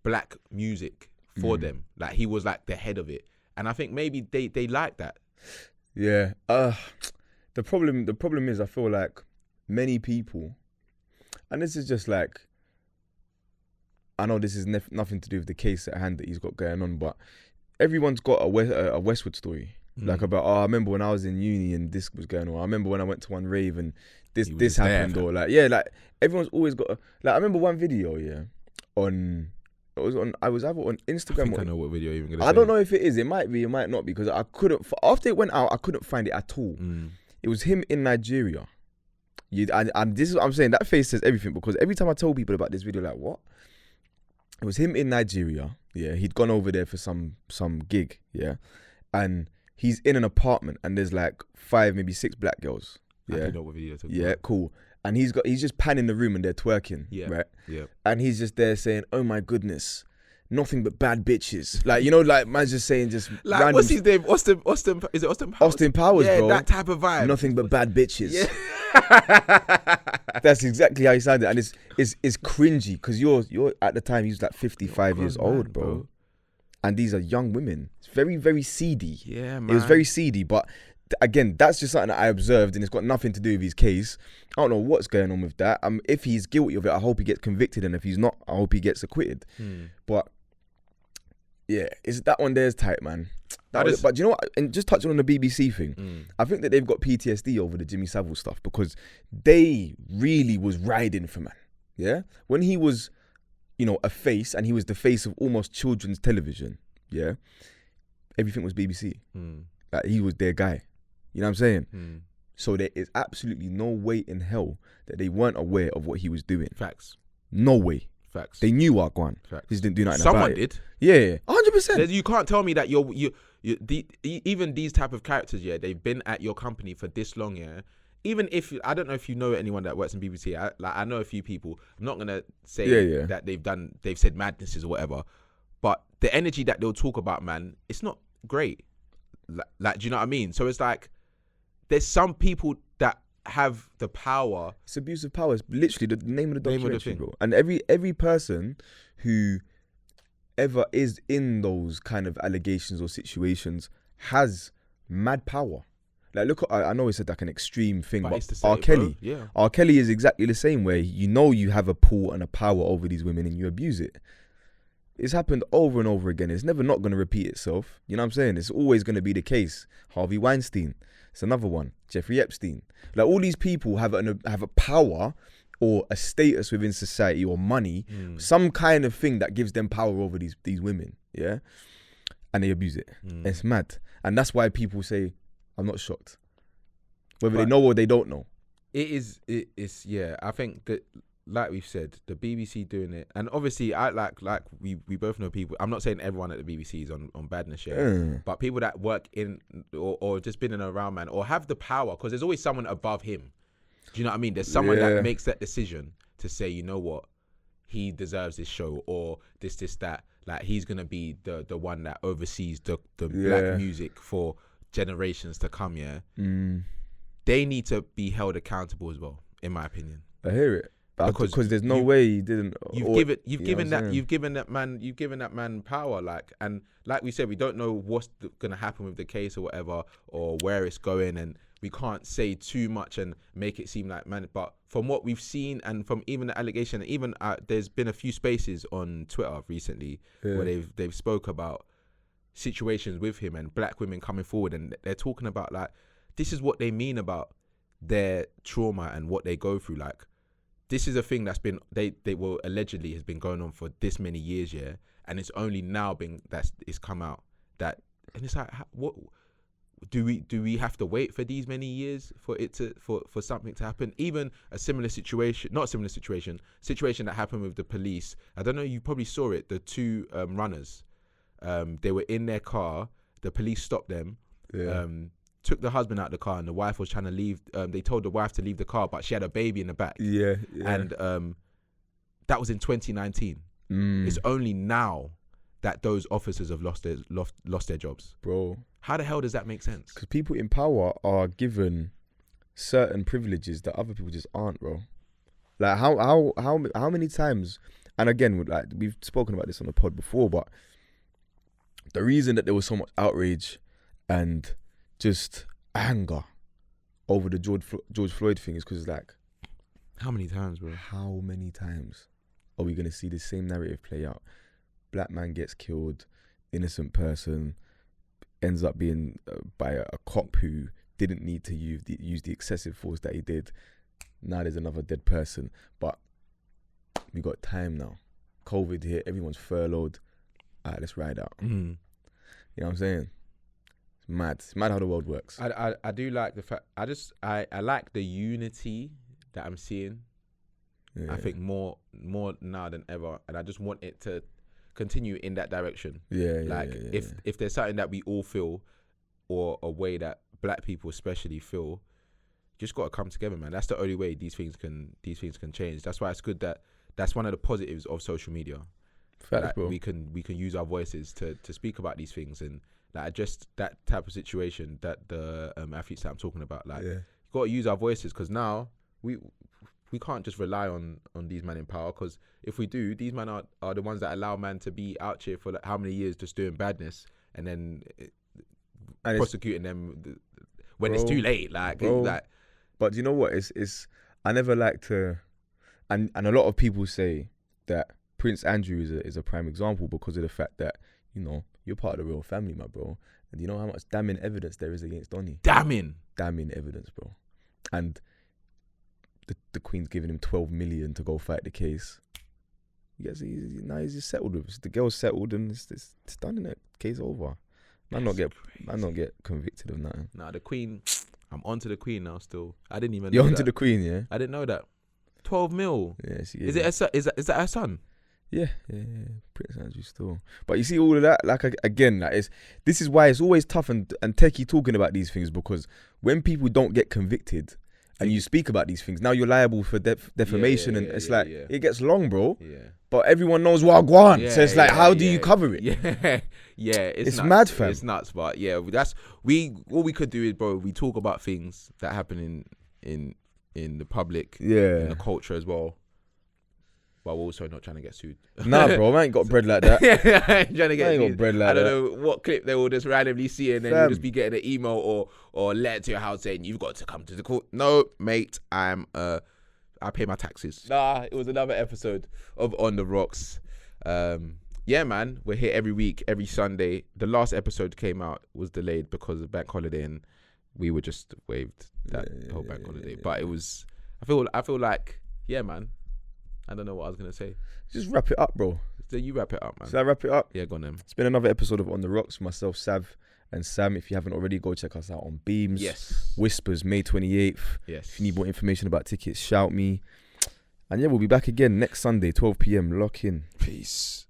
black music for them. Like he was like the head of it, and I think maybe they like that. Yeah. The problem is I feel like many people, and this is just like, I know this is nothing to do with the case at hand that he's got going on, but everyone's got a Westwood story. Like about, I remember when I was in uni and this was going on. I remember when I went to one rave and this happened, or like, yeah, like everyone's always got like, I remember one video, I was either on Instagram. I think I know what video you're even gonna say. I don't know if it is. It might be. It might not be, because I couldn't. After it went out, I couldn't find it at all. It was him in Nigeria. And this is what I'm saying. That face says everything, because every time I tell people about this video, like, what? It was him in Nigeria. Yeah, he'd gone over there for some gig. Yeah, and he's in an apartment, and there's like 5, maybe 6 black girls. Yeah, I don't know what video you're talking yeah, about. cool. And he's just panning the room and they're twerking, right? Yeah. And he's just there saying, "Oh my goodness, nothing but bad bitches." Like, you know, like man's just saying just like random, what's his name? Austin? Is it Austin Powers? Austin Powers, yeah, bro. that type of vibe. Nothing but bad bitches. Yeah. That's exactly how he sounded, and it's cringy, because you're at the time he was like 55 years old, bro. And these are young women. It's very, very seedy. Yeah, man. It was very seedy, but again, that's just something that I observed, and it's got nothing to do with his case. I don't know what's going on with that. If he's guilty of it, I hope he gets convicted, and if he's not, I hope he gets acquitted. But yeah, that one there's tight, man. But do you know what? And just touching on the BBC thing, I think that they've got PTSD over the Jimmy Savile stuff, because they really was riding for man. Yeah, when he was, a face, and he was the face of almost children's television. Yeah, everything was BBC. Like, he was their guy. You know what I'm saying? So there is absolutely no way in hell that they weren't aware of what he was doing. Facts. No way. Facts. They knew Wagwan. Facts. He just didn't do nothing Someone about it. did. Yeah, 100%. You can't tell me that even these type of characters, yeah, they've been at your company for this long, yeah. Even if, I don't know if you know anyone that works in BBC. I know a few people. I'm not gonna say that they've said madnesses or whatever, but the energy that they'll talk about, man, it's not great. Like, do you know what I mean? So it's like, there's some people that have the power. It's abuse of power. It's literally the name of the documentary, bro. And every person who ever is in those kind of allegations or situations has mad power. Like, look, I know it's like an extreme thing, but R. Kelly, R. Kelly is exactly the same way. You have a pull and a power over these women, and you abuse it. It's happened over and over again. It's never not going to repeat itself. You know what I'm saying? It's always going to be the case. Harvey Weinstein, it's another one. Jeffrey Epstein. Like, all these people have a power or a status within society, or money, some kind of thing that gives them power over these women. Yeah, and they abuse it. It's mad, and that's why people say, "I'm not shocked," whether they know or they don't know. It's I think that, like we've said, the BBC doing it, and obviously I like we both know people. I'm not saying everyone at the BBC is on badness, but people that work in or just been in and around, man, or have the power, because there's always someone above him. Do you know what I mean? There's someone that makes that decision to say, you know what, he deserves this show, or this that. Like, he's gonna be the one that oversees the black music for generations to come. Yeah, they need to be held accountable as well, in my opinion. I hear it. Because there's no way he didn't. You've given that man power, and like we said, we don't know what's gonna happen with the case or whatever, or where it's going, and we can't say too much and make it seem like, man. But from what we've seen, and from even the allegation, even there's been a few spaces on Twitter recently where they've spoke about situations with him and black women coming forward, and they're talking about like, this is what they mean about their trauma and what they go through. Like, this is a thing that's been they will allegedly has been going on for this many years, yeah, and it's only now it's come out that, and it's like, what do we have to wait for these many years for it to for something to happen? Even a similar situation that happened with the police. I don't know, you probably saw it. The two runners, they were in their car. The police stopped them. Yeah. Took the husband out of the car, and the wife was trying to leave. They told the wife to leave the car, but she had a baby in the back. Yeah. And that was in 2019. It's only now that those officers have lost their jobs. Bro, how the hell does that make sense? Because people in power are given certain privileges that other people just aren't, bro. Like how many times? And again, like we've spoken about this on the pod before, but the reason that there was so much outrage and just anger over the George Floyd thing is because, like, how many times, bro? How many times are we gonna see the same narrative play out? Black man gets killed, innocent person ends up being by a cop who didn't need to use the excessive force that he did. Now there's another dead person, but we got time now. COVID hit, everyone's furloughed. All right, let's ride out. You know what I'm saying? It's mad how the world works. I do like the fact, I like the unity that I'm seeing. I think more now than ever, and I just want it to continue in that direction. If there's something that we all feel, or a way that black people especially feel, just got to come together, man. That's the only way these things can change. That's why it's good that's one of the positives of social media. Facts, bro. We can use our voices to speak about these things, and like just that type of situation that the athletes that I'm talking about, like, you got to use our voices, because now we can't just rely on these men in power, because if we do, these men are the ones that allow man to be out here for like how many years just doing badness, and then prosecuting them when it's too late. But you know what? It's I never like to, and a lot of people say that Prince Andrew is a prime example because of the fact that, you know, you're part of the royal family, my bro, and you know how much damning evidence there is against Donny. Damning evidence, bro. And the Queen's giving him 12 million to go fight the case. Yes, now he's just settled with it. The girl's settled and it's done, innit? Case over. Man not get convicted of nothing. Nah, the Queen, I'm onto the Queen now still. I didn't even know You're onto the Queen, yeah? I didn't know that. 12 mil. Yeah, she is that her son? Yeah. Prince Andrew still. But you see all of that, like, again, like, this is why it's always tough and techie talking about these things, because when people don't get convicted and you speak about these things, now you're liable for defamation, and it's like it gets long, bro. Yeah. But everyone knows what I want, so it's like, how do you cover it? It's nuts. Mad, fam. It's nuts, but yeah, all we could do is, bro, we talk about things that happen in the public, in the culture as well. But we're also not trying to get sued. Nah, bro, I ain't got bread like that. I ain't trying to get sued. I don't know what clip they will just randomly see, and then you'll just be getting an email or a letter to your house saying you've got to come to the court. No, mate, I pay my taxes. Nah, it was another episode of On The Rocks. Yeah, man, we're here every week, every Sunday. The last episode came out, was delayed because of bank holiday, and we were just waived that whole bank holiday. But it was, I feel like, yeah, man. I don't know what I was going to say. Just wrap it up, bro. So you wrap it up, man. Should I wrap it up? Yeah, go on then. It's been another episode of On The Rocks. Myself, Sav, and Sam. If you haven't already, go check us out on Beams. Yes. Whispers, May 28th. Yes. If you need more information about tickets, shout me. And yeah, we'll be back again next Sunday, 12 p.m. Lock in. Peace.